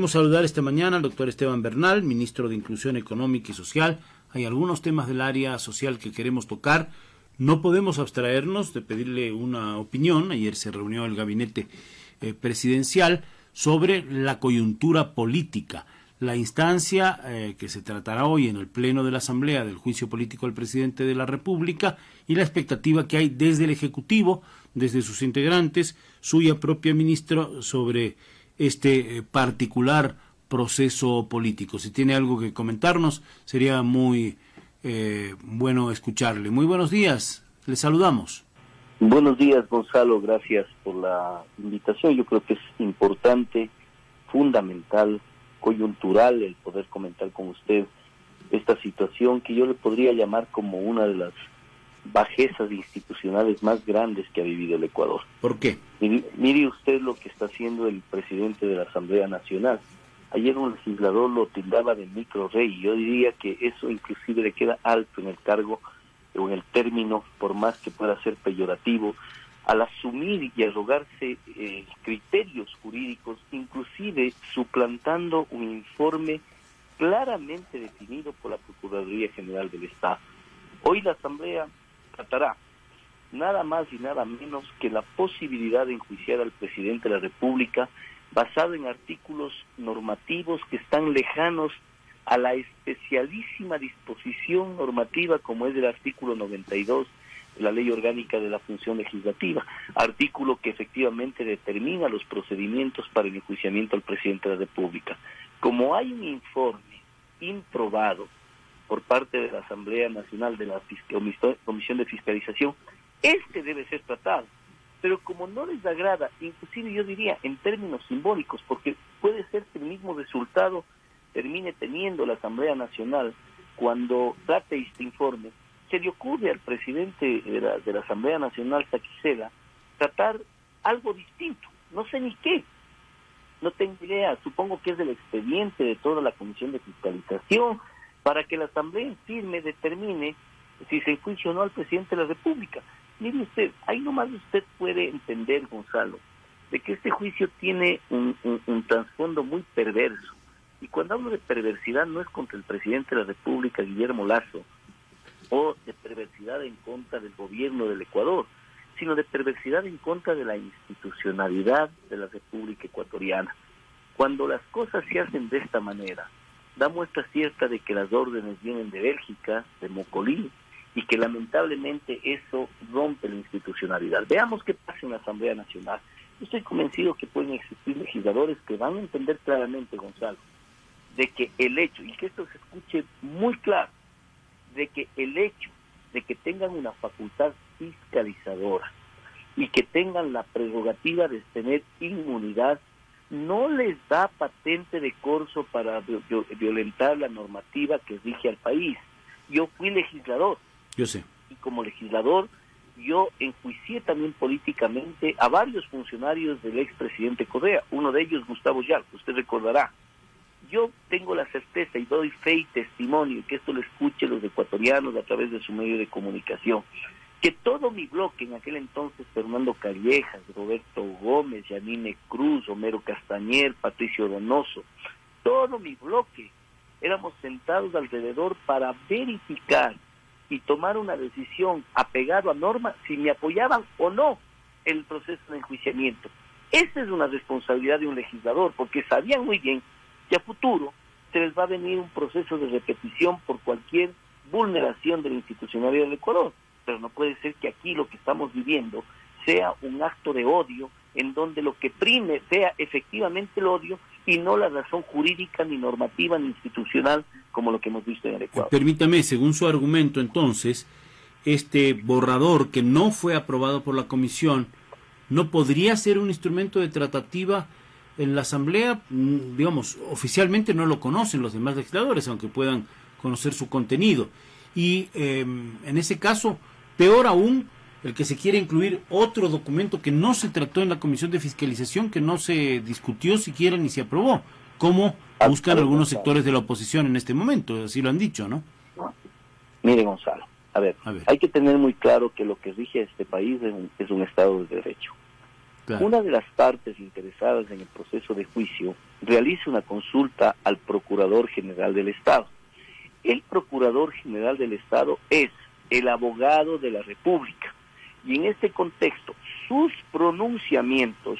Queremos saludar esta mañana al doctor Esteban Bernal, ministro de Inclusión Económica y Social. Hay algunos temas del área social que queremos tocar. No podemos abstraernos de pedirle una opinión. Ayer se reunió el gabinete presidencial sobre la coyuntura política. La instancia que se tratará hoy en el Pleno de la Asamblea del juicio político al presidente de la República y la expectativa que hay desde el Ejecutivo, desde sus integrantes, suya propia ministra, sobre este particular proceso político. Si tiene algo que comentarnos, sería muy bueno escucharle. Muy buenos días, le saludamos. Buenos días, Gonzalo, gracias por la invitación. Yo creo que es importante, fundamental, coyuntural el poder comentar con usted esta situación que yo le podría llamar como una de las bajezas institucionales más grandes que ha vivido el Ecuador. ¿Por qué? Mire usted lo que está haciendo el presidente de la Asamblea Nacional. Ayer un legislador lo tildaba de micro rey. Yo diría que eso inclusive le queda alto en el cargo o en el término, por más que pueda ser peyorativo, al asumir y arrogarse criterios jurídicos, inclusive suplantando un informe claramente definido por la Procuraduría General del Estado. Hoy la Asamblea tratará nada más y nada menos que la posibilidad de enjuiciar al presidente de la República basado en artículos normativos que están lejanos a la especialísima disposición normativa como es el artículo 92 de la Ley Orgánica de la Función Legislativa, artículo que efectivamente determina los procedimientos para el enjuiciamiento al presidente de la República. Como hay un informe improbado por parte de la Asamblea Nacional de la Comisión de Fiscalización, este debe ser tratado, pero como no les agrada, inclusive yo diría en términos simbólicos, porque puede ser que el mismo resultado termine teniendo la Asamblea Nacional cuando trate este informe, se le ocurre al presidente de la Asamblea Nacional, Saquicela, tratar algo distinto, no sé ni qué, no tengo idea, supongo que es del expediente de toda la Comisión de Fiscalización, para que la Asamblea en firme determine si se enjuicia o no al presidente de la República. Mire usted, ahí nomás usted puede entender, Gonzalo, de que este juicio tiene un trasfondo muy perverso. Y cuando hablo de perversidad no es contra el presidente de la República, Guillermo Lasso, o de perversidad en contra del gobierno del Ecuador, sino de perversidad en contra de la institucionalidad de la República Ecuatoriana. Cuando las cosas se hacen de esta manera, da muestra cierta de que las órdenes vienen de Bélgica, de Mocolí, y que lamentablemente eso rompe la institucionalidad. Veamos qué pasa en la Asamblea Nacional. Yo estoy convencido que pueden existir legisladores que van a entender claramente, Gonzalo, de que el hecho, y que esto se escuche muy claro, de que el hecho de que tengan una facultad fiscalizadora y que tengan la prerrogativa de tener inmunidad no les da patente de corso para violentar la normativa que rige al país. Yo fui legislador. Yo sé. Y como legislador, yo enjuicié también políticamente a varios funcionarios del expresidente Correa, uno de ellos Gustavo Yal, usted recordará. Yo tengo la certeza y doy fe y testimonio, y que esto lo escuchen los ecuatorianos a través de su medio de comunicación, que todo mi bloque, en aquel entonces Fernando Callejas, Roberto Gómez, Yanine Cruz, Homero Castañer, Patricio Donoso, todo mi bloque, éramos sentados alrededor para verificar y tomar una decisión apegado a normas si me apoyaban o no el proceso de enjuiciamiento. Esa es una responsabilidad de un legislador, porque sabían muy bien que a futuro se les va a venir un proceso de repetición por cualquier vulneración de la institucionalidad del Ecuador. Pero no puede ser que aquí lo que estamos viviendo sea un acto de odio en donde lo que prime sea efectivamente el odio y no la razón jurídica, ni normativa, ni institucional, como lo que hemos visto en el Ecuador. Permítame, según su argumento, entonces, este borrador que no fue aprobado por la Comisión, ¿no podría ser un instrumento de tratativa en la Asamblea? Digamos, oficialmente no lo conocen los demás legisladores, aunque puedan conocer su contenido. Y en ese caso, peor aún, el que se quiere incluir otro documento que no se trató en la Comisión de Fiscalización, que no se discutió siquiera ni se aprobó, como buscan algunos sectores de la oposición en este momento, así lo han dicho, ¿no? Mire, Gonzalo, a ver, hay que tener muy claro que lo que rige a este país es un Estado de Derecho. Claro. Una de las partes interesadas en el proceso de juicio realice una consulta al Procurador General del Estado. El Procurador General del Estado es el abogado de la República, y en este contexto sus pronunciamientos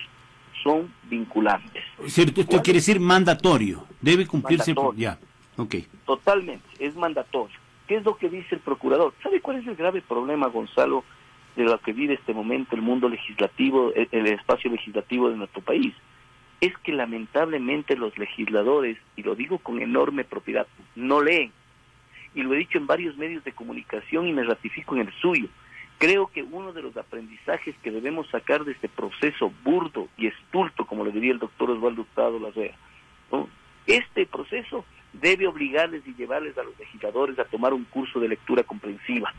son vinculantes. ¿Cierto? Esto quiere decir mandatorio, debe cumplirse. Ya, ok. Totalmente, es mandatorio. ¿Qué es lo que dice el procurador? ¿Sabe cuál es el grave problema, Gonzalo, de lo que vive este momento el mundo legislativo, el espacio legislativo de nuestro país? Es que lamentablemente los legisladores, y lo digo con enorme propiedad, no leen. Y lo he dicho en varios medios de comunicación y me ratifico en el suyo. Creo que uno de los aprendizajes que debemos sacar de este proceso burdo y estulto, como le diría el doctor Osvaldo Hurtado Larrea, ¿no? Este proceso debe obligarles y llevarles a los legisladores a tomar un curso de lectura comprensiva.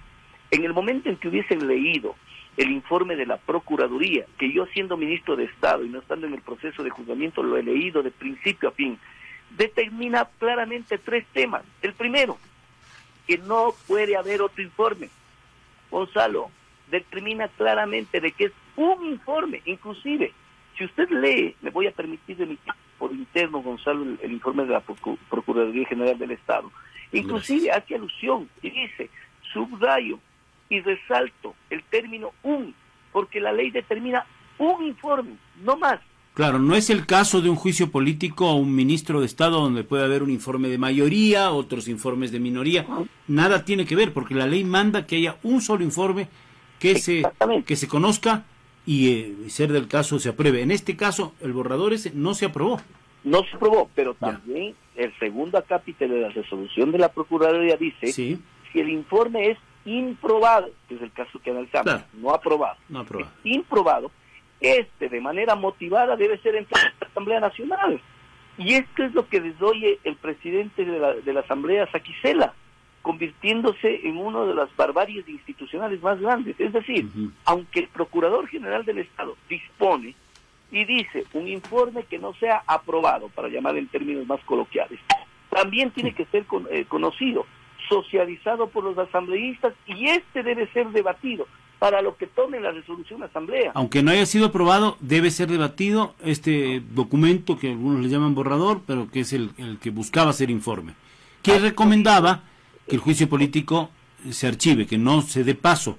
En el momento en que hubiesen leído el informe de la Procuraduría, que yo siendo ministro de Estado y no estando en el proceso de juzgamiento lo he leído de principio a fin, determina claramente 3 temas. El primero, que no puede haber otro informe. Gonzalo, determina claramente de que es un informe. Inclusive, si usted lee, me voy a permitir emitir por interno, Gonzalo, el informe de la Procuraduría General del Estado. Inclusive hace alusión y dice, subrayo y resalto el término un, porque la ley determina un informe, no más. Claro, no es el caso de un juicio político a un ministro de Estado donde puede haber un informe de mayoría, otros informes de minoría. Nada tiene que ver, porque la ley manda que haya un solo informe que se conozca y ser del caso se apruebe. En este caso, el borrador ese no se aprobó. No se aprobó, pero también el segundo acápite de la resolución de la Procuraduría dice, si el informe es improbado, que es el caso que analizamos, no aprobado, improbado, de manera motivada debe ser entrado a la Asamblea Nacional. Y esto es lo que desoye el presidente de la Asamblea, Saquicela, convirtiéndose en una de las barbaries institucionales más grandes. Es decir, aunque el Procurador General del Estado dispone y dice un informe que no sea aprobado, para llamar en términos más coloquiales, también tiene que ser conocido, socializado por los asambleístas, y debe ser debatido para lo que tome la resolución de asamblea. Aunque no haya sido aprobado, debe ser debatido este documento que algunos le llaman borrador, pero que es el que buscaba ser informe, que recomendaba que el juicio político se archive, que no se dé paso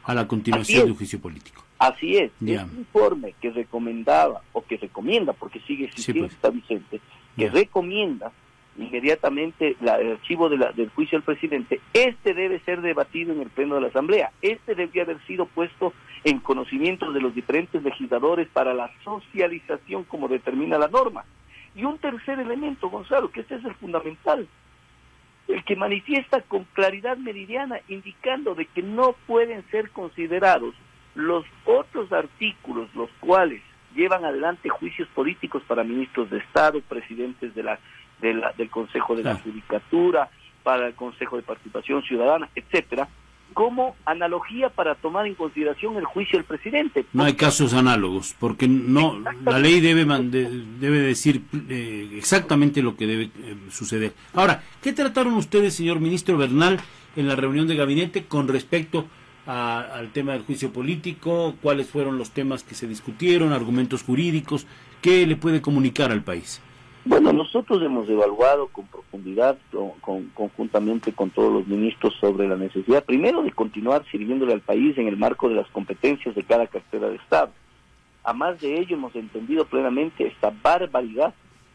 a la continuación del juicio político. Así es, este informe que recomendaba, o que recomienda, porque sigue existiendo, está vigente, que recomienda inmediatamente el archivo del juicio del presidente, debe ser debatido en el pleno de la Asamblea. Debería haber sido puesto en conocimiento de los diferentes legisladores para la socialización como determina la norma. Y un tercer elemento, Gonzalo, que es el fundamental, el que manifiesta con claridad meridiana, indicando de que no pueden ser considerados los otros artículos los cuales llevan adelante juicios políticos para ministros de Estado, presidentes del Consejo de la Judicatura, para el Consejo de Participación Ciudadana, etcétera, como analogía para tomar en consideración el juicio del presidente. No hay casos análogos, porque no la ley debe decir exactamente lo que debe suceder. Ahora, ¿qué trataron ustedes, señor ministro Bernal, en la reunión de gabinete con respecto al tema del juicio político? ¿Cuáles fueron los temas que se discutieron, argumentos jurídicos? ¿Qué le puede comunicar al país? Bueno, nosotros hemos evaluado con profundidad, conjuntamente con todos los ministros, sobre la necesidad, primero, de continuar sirviéndole al país en el marco de las competencias de cada cartera de Estado. A más de ello, hemos entendido plenamente esta barbaridad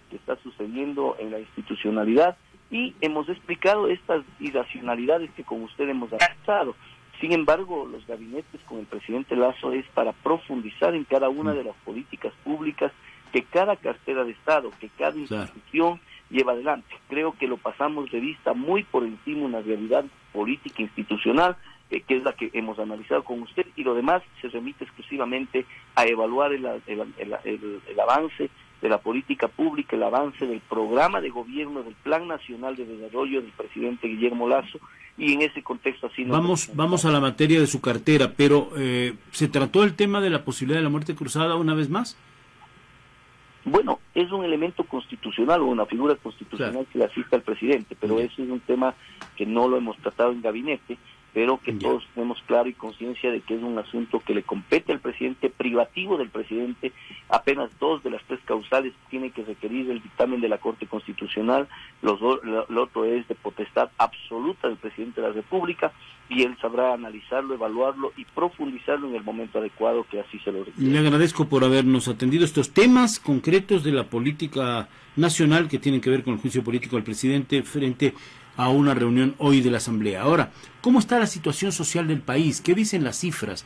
que está sucediendo en la institucionalidad y hemos explicado estas irracionalidades que con usted hemos analizado. Sin embargo, los gabinetes con el presidente Lasso es para profundizar en cada una de las políticas públicas que cada cartera de Estado, que cada institución lleva adelante. Creo que lo pasamos de vista muy por encima una realidad política institucional, que es la que hemos analizado con usted, y lo demás se remite exclusivamente a evaluar el avance de la política pública, el avance del programa de gobierno, del Plan Nacional de Desarrollo del presidente Guillermo Lasso, y en ese contexto así Vamos a la materia de su cartera, pero ¿se trató el tema de la posibilidad de la muerte cruzada una vez más? Bueno, es un elemento constitucional o una figura constitucional que le asiste al presidente, pero ese es un tema que no lo hemos tratado en gabinete. pero que todos tenemos claro y conciencia de que es un asunto que le compete al presidente, privativo del presidente. Apenas 2 de las 3 causales tienen que requerir el dictamen de la Corte Constitucional, lo otro es de potestad absoluta del presidente de la República, y él sabrá analizarlo, evaluarlo y profundizarlo en el momento adecuado que así se lo requiere. Le agradezco por habernos atendido estos temas concretos de la política nacional que tienen que ver con el juicio político del presidente frente a una reunión hoy de la Asamblea. Ahora, ¿cómo está la situación social del país? ¿Qué dicen las cifras?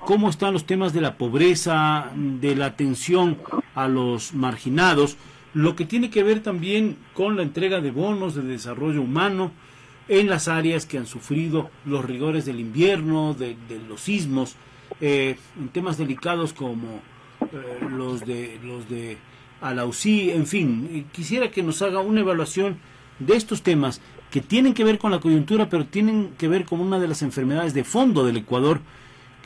¿Cómo están los temas de la pobreza, de la atención a los marginados? Lo que tiene que ver también con la entrega de bonos de desarrollo humano en las áreas que han sufrido los rigores del invierno, de los sismos, en temas delicados como los de Alausí, en fin. Quisiera que nos haga una evaluación de estos temas que tienen que ver con la coyuntura, pero tienen que ver con una de las enfermedades de fondo del Ecuador,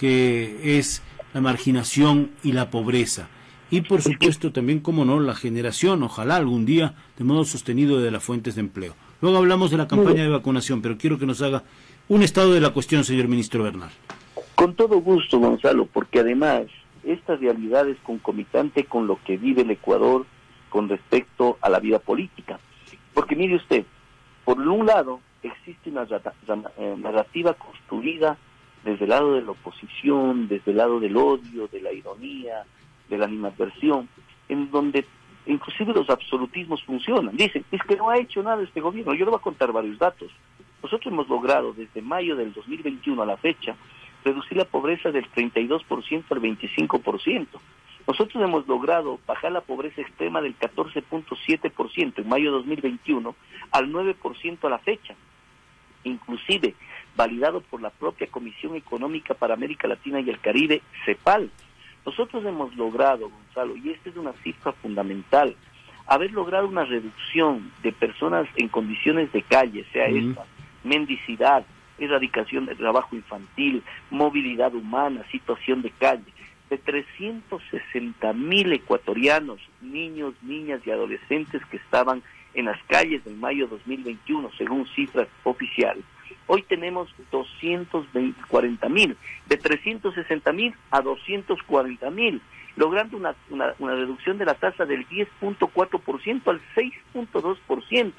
que es la marginación y la pobreza. Y por supuesto también, como no, la generación, ojalá algún día, de modo sostenido de las fuentes de empleo. Luego hablamos de la campaña de vacunación, pero quiero que nos haga un estado de la cuestión, señor ministro Bernal. Con todo gusto, Gonzalo, porque además esta realidad es concomitante con lo que vive el Ecuador con respecto a la vida política. Porque mire usted, por un lado existe una narrativa construida desde el lado de la oposición, desde el lado del odio, de la ironía, de la animadversión, en donde inclusive los absolutismos funcionan. Dicen, es que no ha hecho nada este gobierno. Yo le voy a contar varios datos. Nosotros hemos logrado desde mayo del 2021 a la fecha reducir la pobreza del 32% al 25%. Nosotros hemos logrado bajar la pobreza extrema del 14.7% en mayo de 2021 al 9% a la fecha, inclusive validado por la propia Comisión Económica para América Latina y el Caribe, CEPAL. Nosotros hemos logrado, Gonzalo, y esta es una cifra fundamental, haber logrado una reducción de personas en condiciones de calle, sea esta, mendicidad, erradicación del trabajo infantil, movilidad humana, situación de calle, de 360,000 ecuatorianos, niños, niñas y adolescentes que estaban en las calles en mayo de 2021, según cifras oficiales. Hoy tenemos 240,000, de 360,000 a 240,000, logrando una reducción de la tasa del 10.4% al 6.2%.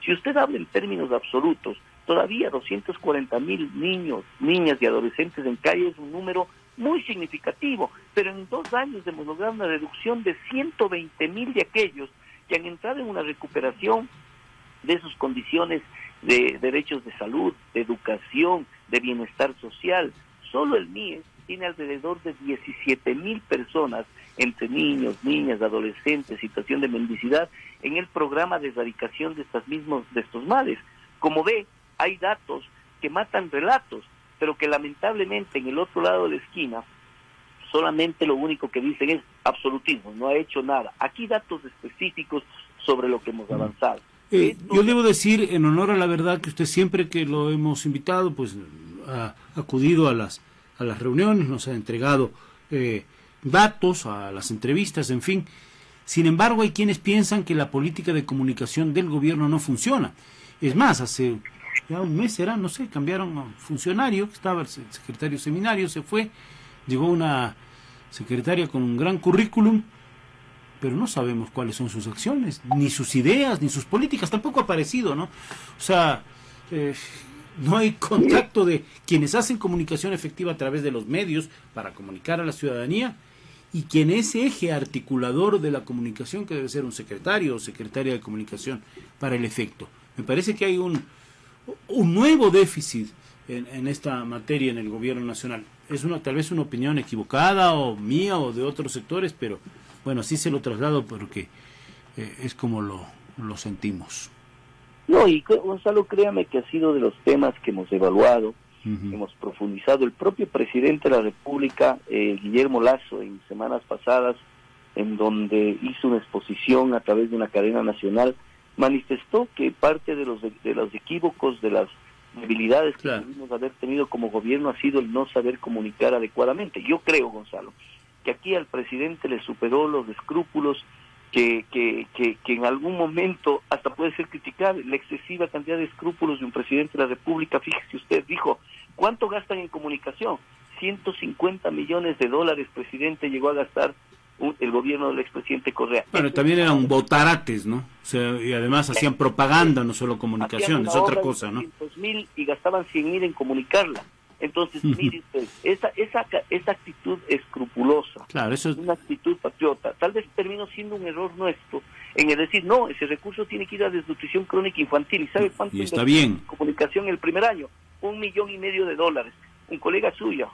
Si usted habla en términos absolutos, todavía 240,000 niños, niñas y adolescentes en calle es un número muy significativo, pero en 2 años hemos logrado una reducción de 120,000 de aquellos que han entrado en una recuperación de sus condiciones de derechos de salud, de educación, de bienestar social. Solo el MIES tiene alrededor de 17,000 personas, entre niños, niñas, adolescentes, situación de mendicidad, en el programa de erradicación de estos males. Como ve, hay datos que matan relatos, pero que lamentablemente en el otro lado de la esquina solamente lo único que dicen es absolutismo, no ha hecho nada. Aquí datos específicos sobre lo que hemos avanzado. Yo debo decir, en honor a la verdad, que usted siempre que lo hemos invitado, pues ha acudido a las reuniones, nos ha entregado datos, a las entrevistas, en fin. Sin embargo, hay quienes piensan que la política de comunicación del gobierno no funciona. Es más, hace ya un mes era, no sé, cambiaron a un funcionario, que estaba el secretario Seminario, se fue, llegó una secretaria con un gran currículum, pero no sabemos cuáles son sus acciones, ni sus ideas, ni sus políticas, tampoco ha aparecido, ¿no? O sea, no hay contacto de quienes hacen comunicación efectiva a través de los medios para comunicar a la ciudadanía, y quien es eje articulador de la comunicación, que debe ser un secretario o secretaria de comunicación para el efecto. Me parece que hay un nuevo déficit en esta materia en el gobierno nacional. Es tal vez una opinión equivocada o mía o de otros sectores, pero bueno, así se lo traslado porque es como lo sentimos. No, y Gonzalo, créame que ha sido de los temas que hemos evaluado, hemos profundizado. El propio presidente de la República, Guillermo Lasso, en semanas pasadas, en donde hizo una exposición a través de una cadena nacional, manifestó que parte de los equívocos, de las debilidades que debimos haber tenido como gobierno ha sido el no saber comunicar adecuadamente. Yo creo, Gonzalo, que aquí al presidente le superó los escrúpulos que en algún momento hasta puede ser criticable, la excesiva cantidad de escrúpulos de un presidente de la República. Fíjese usted, dijo, ¿cuánto gastan en comunicación? 150 millones de dólares, presidente, llegó a gastar el gobierno del expresidente Correa. Bueno, también eran botarates, ¿no? O sea, y además hacían propaganda, no solo comunicación, es otra cosa, ¿no? 200.000 y gastaban 100.000 en comunicarla. Entonces, mire usted, esa actitud escrupulosa, claro, eso es una actitud patriota, tal vez terminó siendo un error nuestro en el decir, no, ese recurso tiene que ir a desnutrición crónica infantil. ¿Y sabe cuánto y está bien en comunicación el primer año? $1,5 millones. Un colega suyo,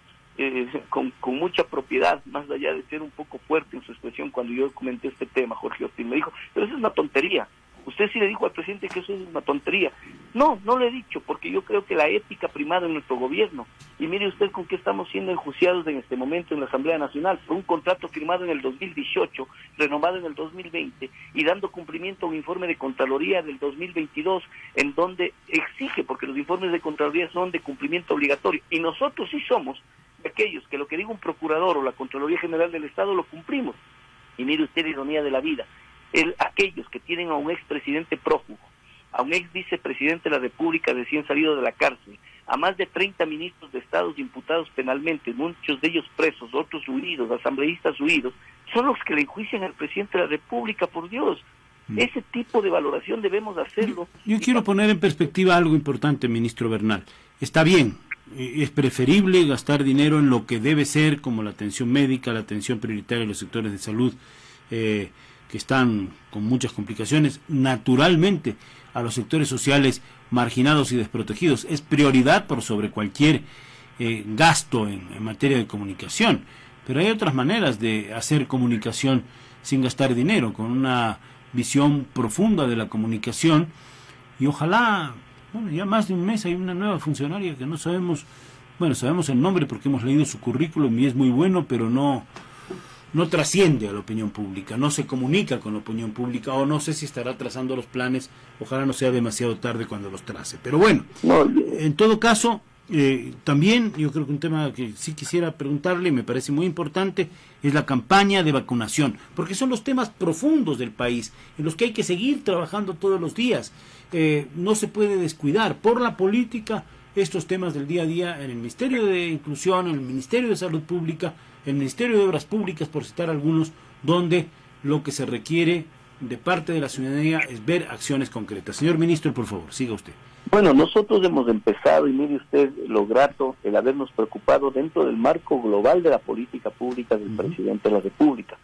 con mucha propiedad, más allá de ser un poco fuerte en su expresión cuando yo comenté este tema, Jorge Ortiz, me dijo, pero eso es una tontería. Usted sí le dijo al presidente que eso es una tontería. No, no le he dicho, porque yo creo que la ética ha primado en nuestro gobierno. Y mire usted con qué estamos siendo enjuiciados en este momento en la Asamblea Nacional, por un contrato firmado en el 2018, renovado en el 2020, y dando cumplimiento a un informe de Contraloría del 2022, en donde exige, porque los informes de Contraloría son de cumplimiento obligatorio, y nosotros sí somos aquellos que lo que diga un procurador o la Contraloría General del Estado lo cumplimos. Y mire usted la ironía de la vida. Aquellos que tienen a un expresidente prófugo, a un ex vicepresidente de la República recién salido de la cárcel, a más de 30 ministros de Estados imputados penalmente, muchos de ellos presos, otros huidos, asambleístas huidos, son los que le enjuician al presidente de la República, por Dios. Ese tipo de valoración debemos hacerlo. Yo quiero poner en perspectiva algo importante, ministro Bernal. Está bien, es preferible gastar dinero en lo que debe ser, como la atención médica, la atención prioritaria de los sectores de salud, que están con muchas complicaciones, naturalmente a los sectores sociales marginados y desprotegidos. Es prioridad por sobre cualquier gasto en materia de comunicación. Pero hay otras maneras de hacer comunicación sin gastar dinero, con una visión profunda de la comunicación. Y ojalá, bueno, ya más de un mes hay una nueva funcionaria que no sabemos, bueno, sabemos el nombre porque hemos leído su currículum y es muy bueno, pero no trasciende a la opinión pública, no se comunica con la opinión pública, o no sé si estará trazando los planes, ojalá no sea demasiado tarde cuando los trace. Pero bueno, en todo caso, también yo creo que un tema que sí quisiera preguntarle, me parece muy importante, es la campaña de vacunación, porque son los temas profundos del país, en los que hay que seguir trabajando todos los días. No se puede descuidar por la política estos temas del día a día en el Ministerio de Inclusión, en el Ministerio de Salud Pública, el Ministerio de Obras Públicas, por citar algunos, donde lo que se requiere de parte de la ciudadanía es ver acciones concretas. Señor ministro, por favor, siga usted. Bueno, nosotros hemos empezado, y mire usted lo grato, el habernos preocupado dentro del marco global de la política pública del presidente de la República,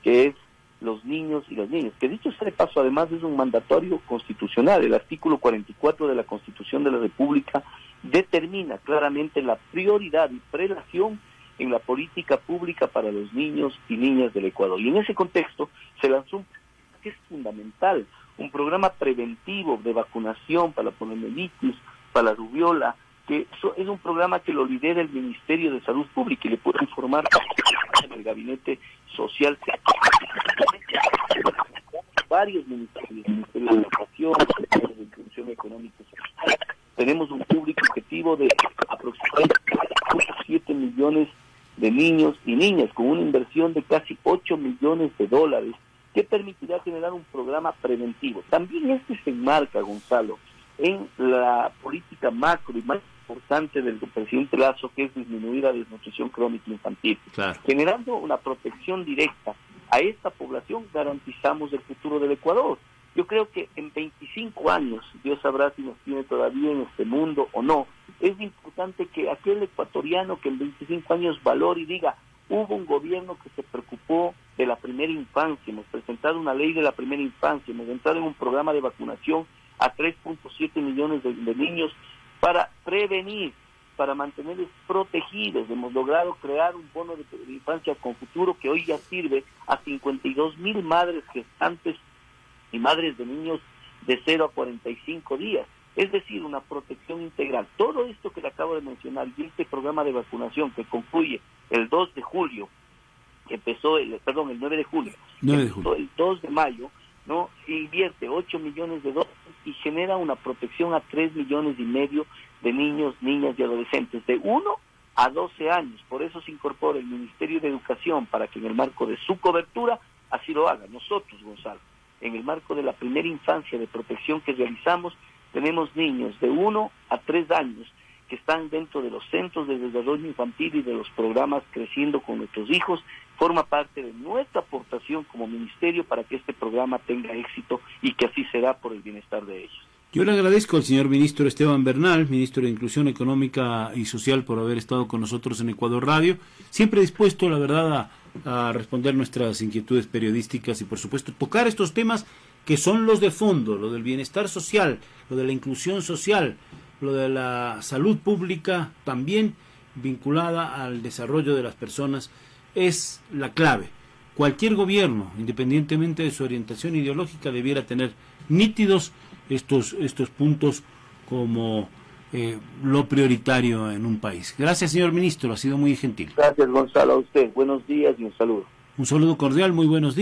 que es los niños y las niñas, que dicho sea de paso, además es un mandatorio constitucional. El artículo 44 de la Constitución de la República determina claramente la prioridad y prelación en la política pública para los niños y niñas del Ecuador. Y en ese contexto se lanzó un programa que es fundamental, un programa preventivo de vacunación para la poliomielitis, para la rubiola, que es un programa que lo lidera el Ministerio de Salud Pública, y le puedo informar en el Gabinete Social, varios ministerios, el Ministerio de Educación, el Ministerio de Inclusión Económica y Social. Tenemos un público objetivo de aproximadamente 7 millones de niños y niñas, con una inversión de casi $8 millones, que permitirá generar un programa preventivo. También se enmarca, Gonzalo, en la política macro y más importante del presidente Lazo, que es disminuir la desnutrición crónica infantil. Claro. Generando una protección directa a esta población, garantizamos el futuro del Ecuador. Yo creo que en 25 años, Dios sabrá si nos tiene todavía en este mundo o no, es importante que aquel ecuatoriano que en 25 años valore y diga, hubo un gobierno que se preocupó de la primera infancia, hemos presentado una ley de la primera infancia, hemos entrado en un programa de vacunación a 3.7 millones de niños para prevenir, para mantenerles protegidos. Hemos logrado crear un bono de infancia con futuro que hoy ya sirve a 52,000 madres gestantes y madres de niños de 0 a 45 días. Es decir, una protección integral. Todo esto que le acabo de mencionar y este programa de vacunación que concluye el 2 de julio, que empezó el 9 de julio, el 2 de mayo, ¿no? Invierte $8 millones y genera una protección a 3,5 millones de niños, niñas y adolescentes de 1 a 12 años. Por eso se incorpora el Ministerio de Educación para que en el marco de su cobertura así lo haga. Nosotros, Gonzalo, en el marco de la primera infancia de protección que realizamos, tenemos niños de 1 a 3 años que están dentro de los centros de desarrollo infantil y de los programas Creciendo con Nuestros Hijos. Forma parte de nuestra aportación como ministerio para que este programa tenga éxito y que así será por el bienestar de ellos. Yo le agradezco al señor ministro Esteban Bernal, ministro de Inclusión Económica y Social, por haber estado con nosotros en Ecuador Radio, siempre dispuesto, la verdad, a responder nuestras inquietudes periodísticas y, por supuesto, tocar estos temas que son los de fondo, lo del bienestar social, lo de la inclusión social, lo de la salud pública, también vinculada al desarrollo de las personas, es la clave. Cualquier gobierno, independientemente de su orientación ideológica, debiera tener nítidos estos puntos como lo prioritario en un país. Gracias, señor ministro, ha sido muy gentil. Gracias, Gonzalo, a usted. Buenos días y un saludo. Un saludo cordial, muy buenos días.